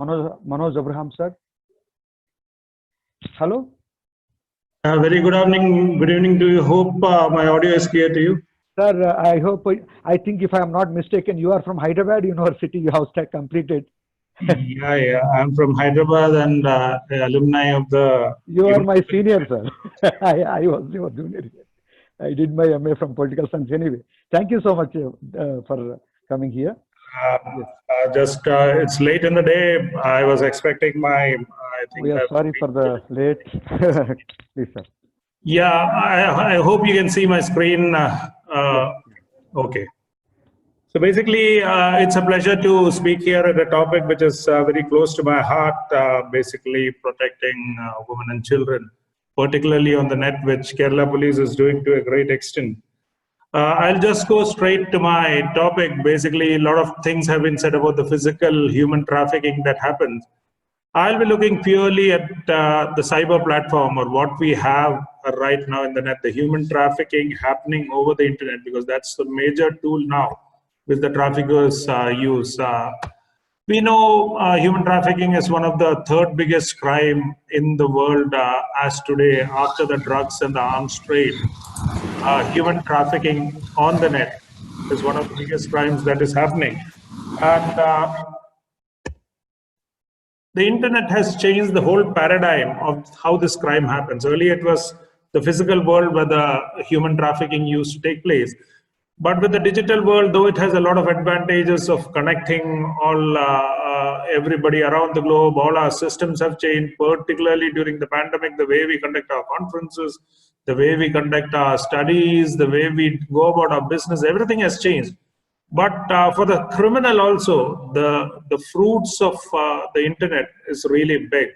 Manoj Abraham, sir. Hello. Very good evening. Good evening to you. Hope my audio is clear to you. Sir, I think if I am not mistaken, you are from Hyderabad University. You have completed. Yeah. I'm from Hyderabad and the alumni of the. You are my senior, sir. I was your junior. I did my MA from political science anyway. Thank you so much for coming here. It's late in the day. I was expecting my. We are sorry for the late. Please, sir. Yeah, I hope you can see my screen. Okay. So basically, it's a pleasure to speak here at a topic which is very close to my heart, basically protecting women and children, particularly on the net, which Kerala police is doing to a great extent. I'll just go straight to my topic. Basically, a lot of things have been said about the physical human trafficking that happens. I'll be looking purely at the cyber platform, or what we have right now in the net, the human trafficking happening over the internet, because that's the major tool now which the traffickers use. We know human trafficking is one of the third biggest crime in the world as today, after the drugs and the arms trade. Human trafficking on the net is one of the biggest crimes that is happening. And the internet has changed the whole paradigm of how this crime happens. Earlier, it was the physical world where the human trafficking used to take place. But with the digital world, though it has a lot of advantages of connecting everybody around the globe, all our systems have changed, particularly during the pandemic, the way we conduct our conferences, the way we conduct our studies, the way we go about our business, everything has changed. But for the criminal also, the fruits of the internet is really big.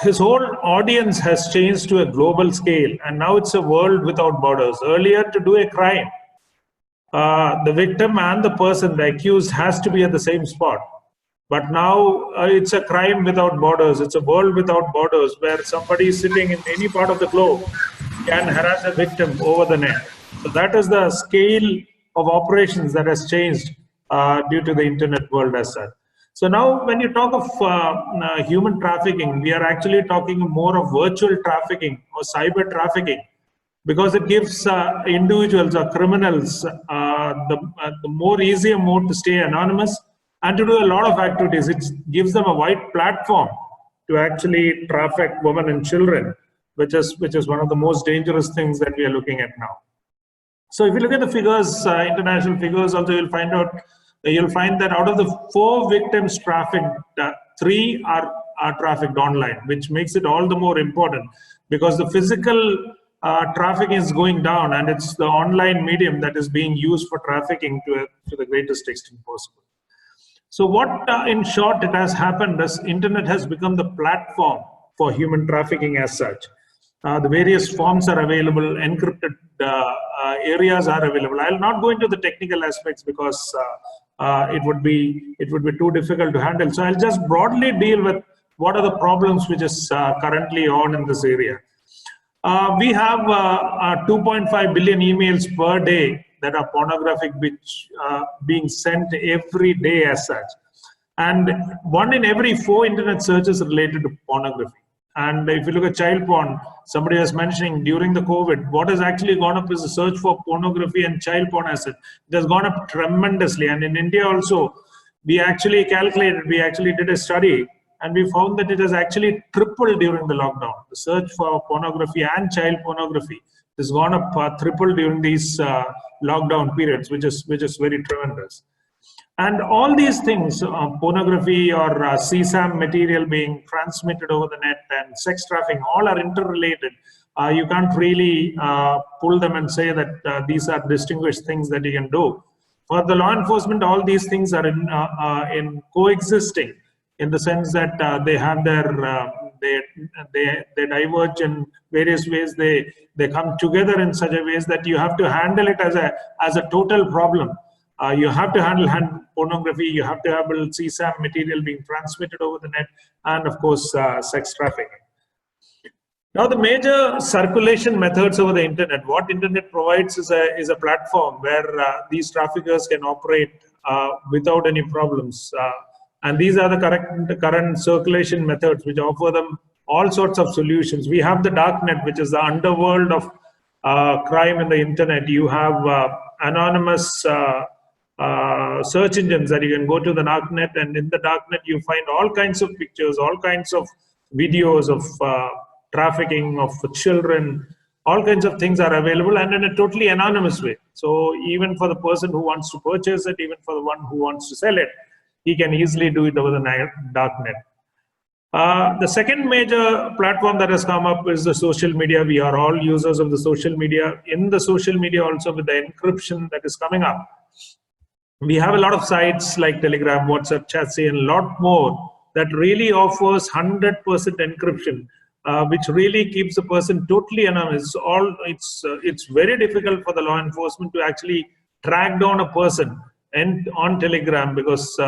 His whole audience has changed to a global scale, and now it's a world without borders. Earlier, to do a crime, the victim and the person, the accused, has to be at the same spot. But now it's a crime without borders. It's a world without borders, where somebody sitting in any part of the globe can harass a victim over the net. So that is the scale of operations that has changed due to the internet world as such. So now when you talk of human trafficking, we are actually talking more of virtual trafficking or cyber trafficking, because it gives individuals or criminals the more easier mode to stay anonymous and to do a lot of activities. It gives them a wide platform to actually traffic women and children, which is one of the most dangerous things that we are looking at now. So if you look at the figures, international figures, also you'll find that out of the 4 victims trafficked, 3 are trafficked online, which makes it all the more important, because the physical trafficking is going down, and it's the online medium that is being used for trafficking to the greatest extent possible. So what, in short, it has happened is internet has become the platform for human trafficking as such. The various forms are available, encrypted areas are available. I'll not go into the technical aspects because it would be too difficult to handle. So I'll just broadly deal with what are the problems which is currently on in this area. We have 2.5 billion emails per day that are pornographic, which being sent every day as such. And 1 in every 4 internet searches related to pornography. And if you look at child porn, somebody was mentioning during the COVID, what has actually gone up is the search for pornography and child porn asset. It has gone up tremendously. And in India also, we actually did a study, and we found that it has actually tripled during the lockdown. The search for pornography and child pornography has gone up tripled during these lockdown periods, which is very tremendous. And all these things, pornography or CSAM material being transmitted over the net and sex trafficking, all are interrelated. You can't really pull them and say that these are distinguished things that you can do. For the law enforcement, all these things are in coexisting, in the sense that they have they diverge in various ways. They come together in such a ways that you have to handle it as a total problem. You have to handle pornography, you have to handle CSAM material being transmitted over the net, and of course, sex trafficking. Now, the major circulation methods over the internet, what internet provides is a platform where these traffickers can operate without any problems. And these are the current circulation methods which offer them all sorts of solutions. We have the darknet, which is the underworld of crime in the internet. You have anonymous search engines that you can go to the darknet, and in the darknet you find all kinds of pictures, all kinds of videos of trafficking of children. All kinds of things are available, and in a totally anonymous way. So even for the person who wants to purchase it, even for the one who wants to sell it, he can easily do it over the darknet. The second major platform that has come up is the social media. We are all users of the social media. In the social media also, with the encryption that is coming up, we have a lot of sites like Telegram, WhatsApp, Chatzy, and a lot more that really offers 100% encryption, which really keeps the person totally anonymous. It's very difficult for the law enforcement to actually track down a person and on Telegram, because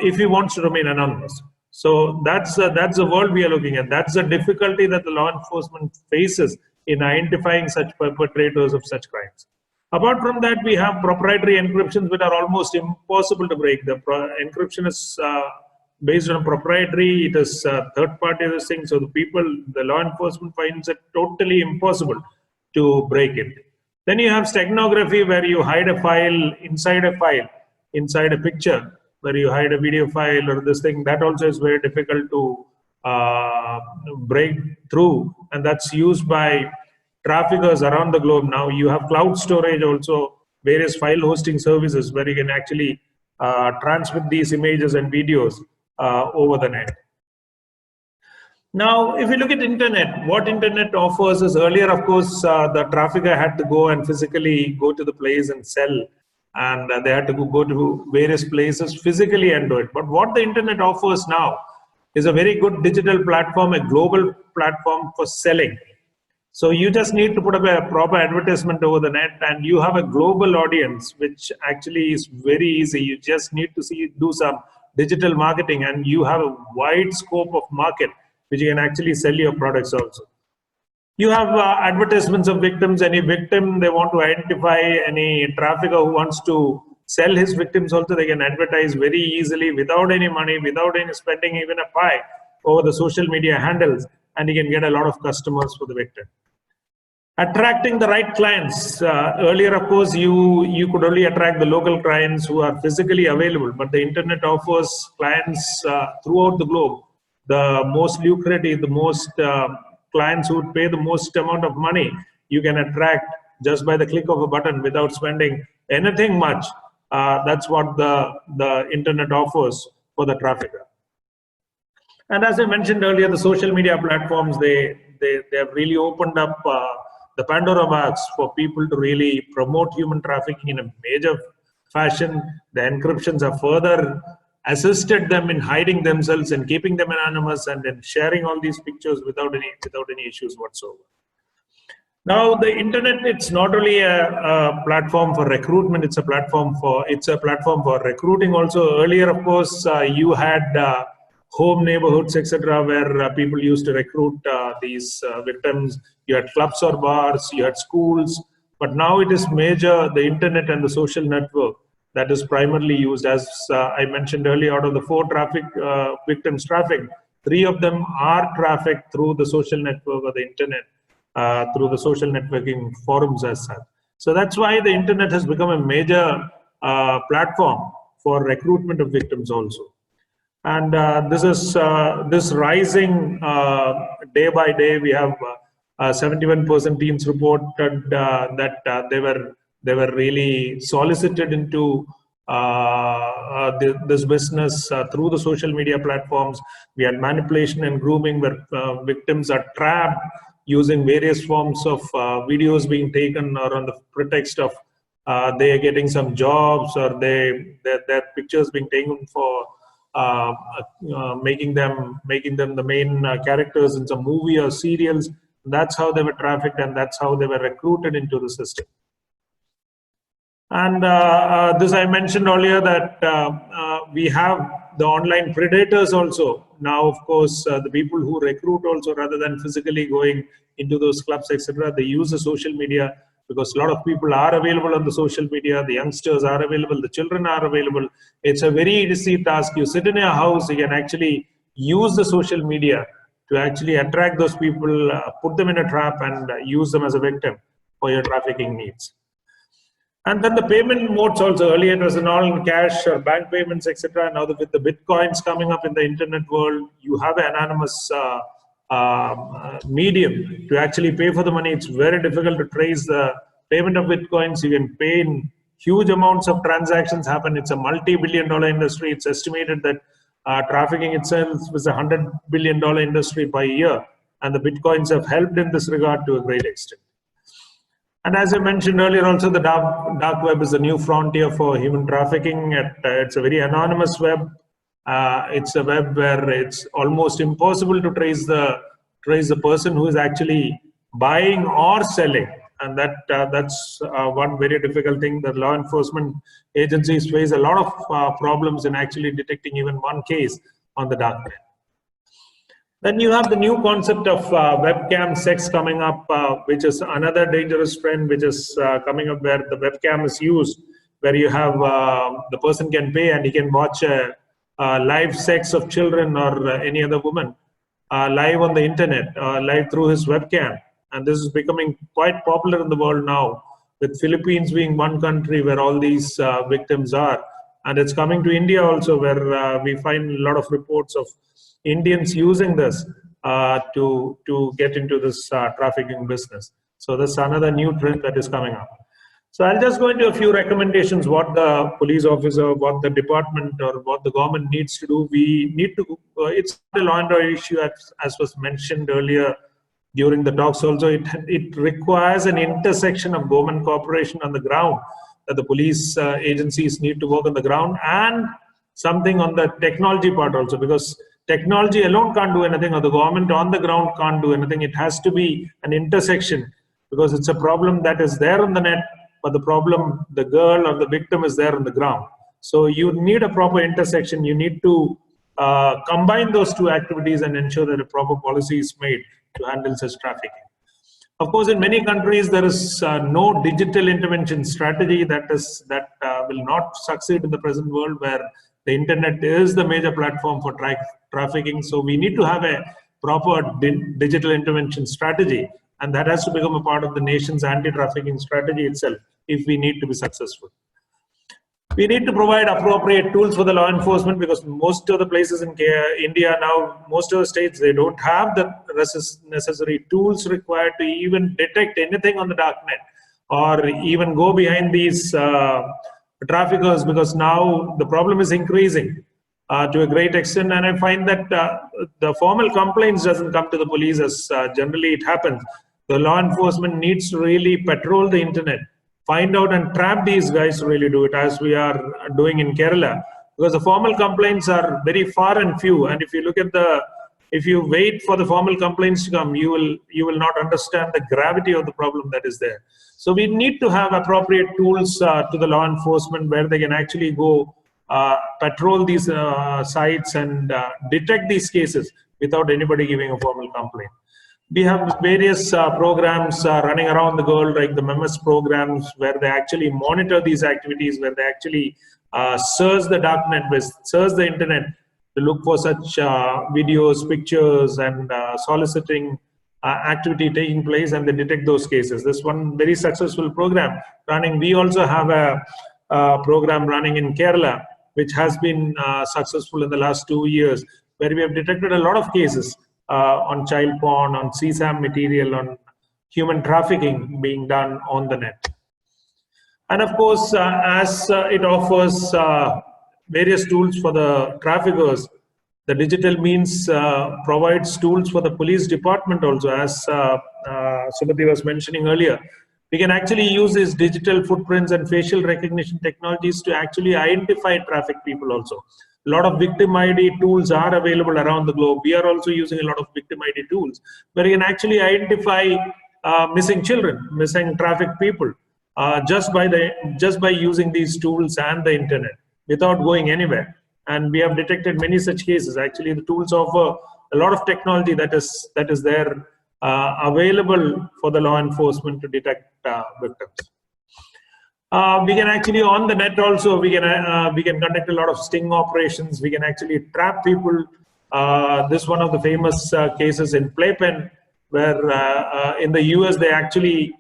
if he wants to remain anonymous. So that's the world we are looking at. That's the difficulty that the law enforcement faces in identifying such perpetrators of such crimes. Apart from that, we have proprietary encryptions which are almost impossible to break. The encryption is based on proprietary, it is third-party thing. So the law enforcement finds it totally impossible to break it. Then you have steganography, where you hide a file, inside a picture, where you hide a video file or this thing. That also is very difficult to break through, and that's used by traffickers around the globe. Now you have cloud storage also, various file hosting services where you can actually transmit these images and videos over the net. Now, if you look at internet, what internet offers is, earlier, of course, the trafficker had to go and physically go to the place and sell, and they had to go to various places physically and do it. But what the internet offers now is a very good digital platform, a global platform for selling. So you just need to put up a proper advertisement over the net, and you have a global audience, which actually is very easy. You just need to do some digital marketing, and you have a wide scope of market which you can actually sell your products also. You have advertisements of victims. Any victim they want to identify, any trafficker who wants to sell his victims also, they can advertise very easily without any money, without any spending even a pie over the social media handles, and you can get a lot of customers for the victim. Attracting the right clients. Earlier, of course, you could only attract the local clients who are physically available, but the internet offers clients throughout the globe. The most lucrative, the most clients who would pay the most amount of money, you can attract just by the click of a button without spending anything much. That's what the internet offers for the trafficker. And as I mentioned earlier, the social media platforms, they have really opened up the Pandora box for people to really promote human trafficking in a major fashion. The encryptions have further assisted them in hiding themselves and keeping them anonymous, and then sharing all these pictures without any issues whatsoever. Now, the internet, it's not only a platform for recruitment, it's a platform for recruiting also. Earlier, of course, you had home neighborhoods, etc., where people used to recruit these victims. You had clubs or bars, you had schools, but now it is the internet and the social network that is primarily used. As I mentioned earlier, out of the 4 victims trafficked, 3 of them are trafficked through the social network or the internet, through the social networking forums as such. So that's why the internet has become a major platform for recruitment of victims also. And this rising day by day. We have 71% teams reported that they were really solicited into this business through the social media platforms. We had manipulation and grooming, where victims are trapped using various forms of videos being taken, or on the pretext of they are getting some jobs, or their pictures being taken for making them the main characters in some movie or serials. That's how they were trafficked, and that's how they were recruited into the system. And this I mentioned earlier, that we have the online predators also. Now, of course, the people who recruit also, rather than physically going into those clubs, etc., they use the social media. because a lot of people are available on the social media, the youngsters are available, the children are available. It's a very easy task. You sit in your house, you can actually use the social media to actually attract those people, put them in a trap, and use them as a victim for your trafficking needs. And then the payment modes also. Earlier it was in all in cash or bank payments, etc. Now with the bitcoins coming up in the internet world, you have an anonymous medium to actually pay for the money. It's very difficult to trace the payment of bitcoins. You can pay in huge amounts of transactions happen. It's a multi-billion-dollar industry. It's estimated that trafficking itself is $100 billion industry by year, and the bitcoins have helped in this regard to a great extent. And as I mentioned earlier, also the dark web is a new frontier for human trafficking. It's a very anonymous web. It's a web where it's almost impossible to trace the person who is actually buying or selling, and that's one very difficult thing. The law enforcement agencies face a lot of problems in actually detecting even one case on the dark web. Then you have the new concept of webcam sex coming up, which is another dangerous trend which is coming up, where the webcam is used, where you have the person can pay and he can watch live sex of children or any other woman live on the internet, live through his webcam. And this is becoming quite popular in the world now, with Philippines being one country where all these victims are. And it's coming to India also, where we find a lot of reports of Indians using this to get into this trafficking business. So that's another new trend that is coming up. So I'll just go into a few recommendations what the police officer, what the department, or what the government needs to do. We need to, it's a law and order issue, as was mentioned earlier during the talks also. It requires an intersection of government cooperation on the ground, that the police agencies need to work on the ground, and something on the technology part also, because technology alone can't do anything, or the government on the ground can't do anything. It has to be an intersection, because it's a problem that is there on the net, but the problem, the girl or the victim, is there on the ground. So you need a proper intersection. You need to combine those two activities and ensure that a proper policy is made to handle such trafficking. Of course, in many countries, there is no digital intervention strategy that will not succeed in the present world, where the internet is the major platform for trafficking. So we need to have a proper digital intervention strategy, and that has to become a part of the nation's anti-trafficking strategy itself if we need to be successful. We need to provide appropriate tools for the law enforcement, because most of the places in India now, most of the states, they don't have the necessary tools required to even detect anything on the darknet, or even go behind these traffickers, because now the problem is increasing to a great extent. And I find that the formal complaints doesn't come to the police as generally it happens. The law enforcement needs to really patrol the internet, find out and trap these guys to really do it, as we are doing in Kerala, because the formal complaints are very far and few. And if you look at if you wait for the formal complaints to come, you will not understand the gravity of the problem that is there. So we need to have appropriate tools to the law enforcement, where they can actually go patrol these sites and detect these cases without anybody giving a formal complaint. We have various programs running around the world, like the MEMS programs, where they actually monitor these activities, where they actually search the darknet, search the internet to look for such videos, pictures, and soliciting activity taking place, and they detect those cases. This one very successful program running. We also have a program running in Kerala, which has been successful in the last 2 years, where we have detected a lot of cases on child porn, on CSAM material, on human trafficking being done on the net. And of course, as it offers various tools for the traffickers, the digital means provides tools for the police department also, as Subhati was mentioning earlier. We can actually use these digital footprints and facial recognition technologies to actually identify traffic people also. A lot of victim ID tools are available around the globe. We are also using a lot of victim ID tools, where you can actually identify missing children, missing traffic people, just by using these tools and the internet, without going anywhere. And we have detected many such cases. Actually, the tools offer a lot of technology that is there available for the law enforcement to detect victims. We can actually, on the net also, we can conduct a lot of sting operations. We can actually trap people. This is one of the famous cases in Playpen, where in the US they actually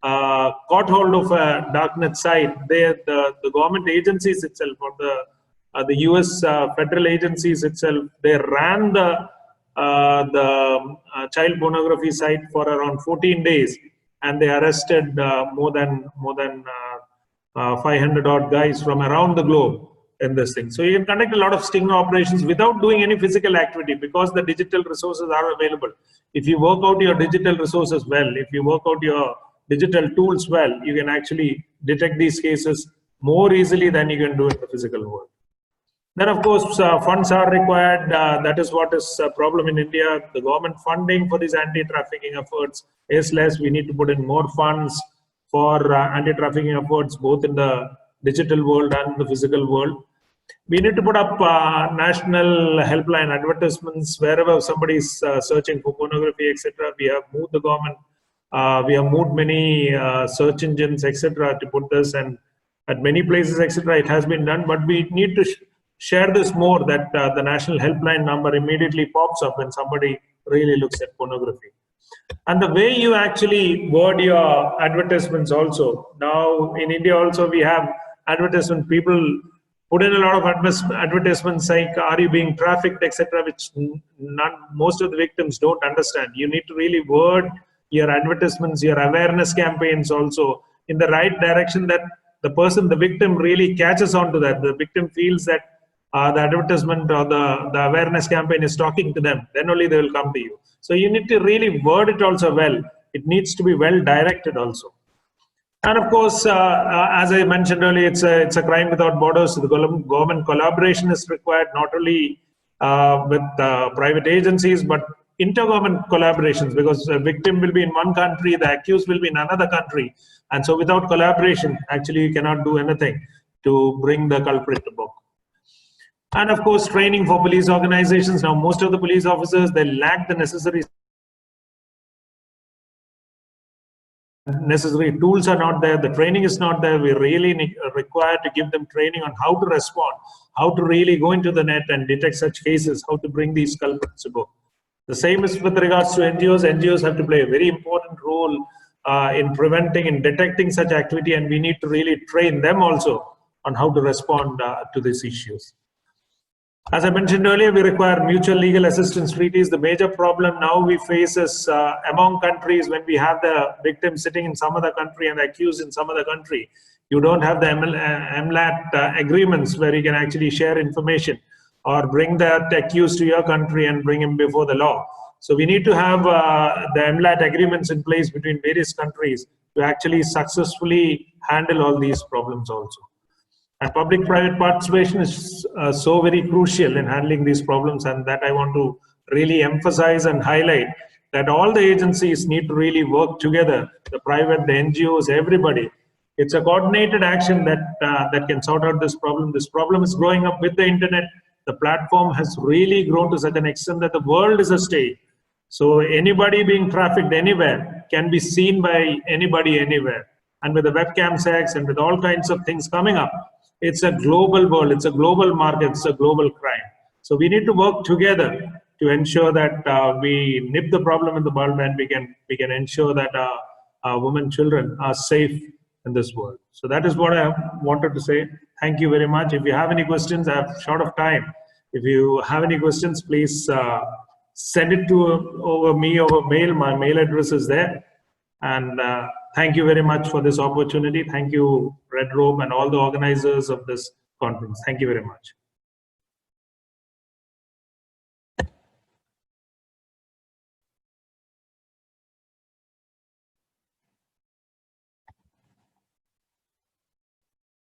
caught hold of a darknet site. The government agencies itself, or the US federal agencies itself, they ran the child pornography site for around 14 days, and they arrested more than 500 odd guys from around the globe in this thing. So you can conduct a lot of sting operations without doing any physical activity, because the digital resources are available. If you work out your digital resources well, if you work out your digital tools well, you can actually detect these cases more easily than you can do in the physical world. Then, of course, funds are required. That is what is a problem in India. The government funding for these anti-trafficking efforts is less. We need to put in more funds for anti-trafficking efforts, both in the digital world and the physical world. We need to put up national helpline advertisements wherever somebody is searching for pornography, etc. We have moved the government. We have moved many search engines, etc., to put this, and at many places, etc., it has been done. But we need to share this more, that the national helpline number immediately pops up when somebody really looks at pornography. And the way you actually word your advertisements also. Now in India also we have advertisement, people put in a lot of advertisements like, are you being trafficked, etc., which most of the victims don't understand. You need to really word your advertisements, your awareness campaigns also in the right direction, that the victim really catches on to that. The victim feels that the advertisement or the awareness campaign is talking to them, then only they will come to you. So you need to really word it also well. It needs to be well directed also. And of course, as I mentioned earlier, it's a crime without borders. So the government collaboration is required, not only with private agencies, but intergovernment collaborations, because the victim will be in one country, the accused will be in another country. And so without collaboration, actually you cannot do anything to bring the culprit to book. And of course, training for police organizations. Now, most of the police officers, they lack the necessary tools are not there. The training is not there. We really require to give them training on how to respond, how to really go into the net and detect such cases, how to bring these culprits to book. The same is with regards to NGOs. NGOs have to play a very important role in preventing and detecting such activity, and we need to really train them also on how to respond to these issues. As I mentioned earlier, we require mutual legal assistance treaties. The major problem now we face is among countries, when we have the victim sitting in some other country and the accused in some other country, you don't have the MLAT agreements where you can actually share information or bring that accused to your country and bring him before the law. So we need to have the MLAT agreements in place between various countries to actually successfully handle all these problems also. And public-private participation is so very crucial in handling these problems, and that I want to really emphasize and highlight, that all the agencies need to really work together, the private, the NGOs, everybody. It's a coordinated action that can sort out this problem. This problem is growing up with the internet. The platform has really grown to such an extent that the world is a stage. So anybody being trafficked anywhere can be seen by anybody anywhere. And with the webcam sex and with all kinds of things coming up, it's a global world, it's a global market, it's a global crime. So we need to work together to ensure that we nip the problem in the bud, and we can ensure that our women, children are safe in this world. So that is what I wanted to say. Thank you very much. If you have any questions, I have short of time. If you have any questions, please send it over me over mail. My mail address is there. And thank you very much for this opportunity. Thank you, Red Robe, and all the organizers of this conference. Thank you very much.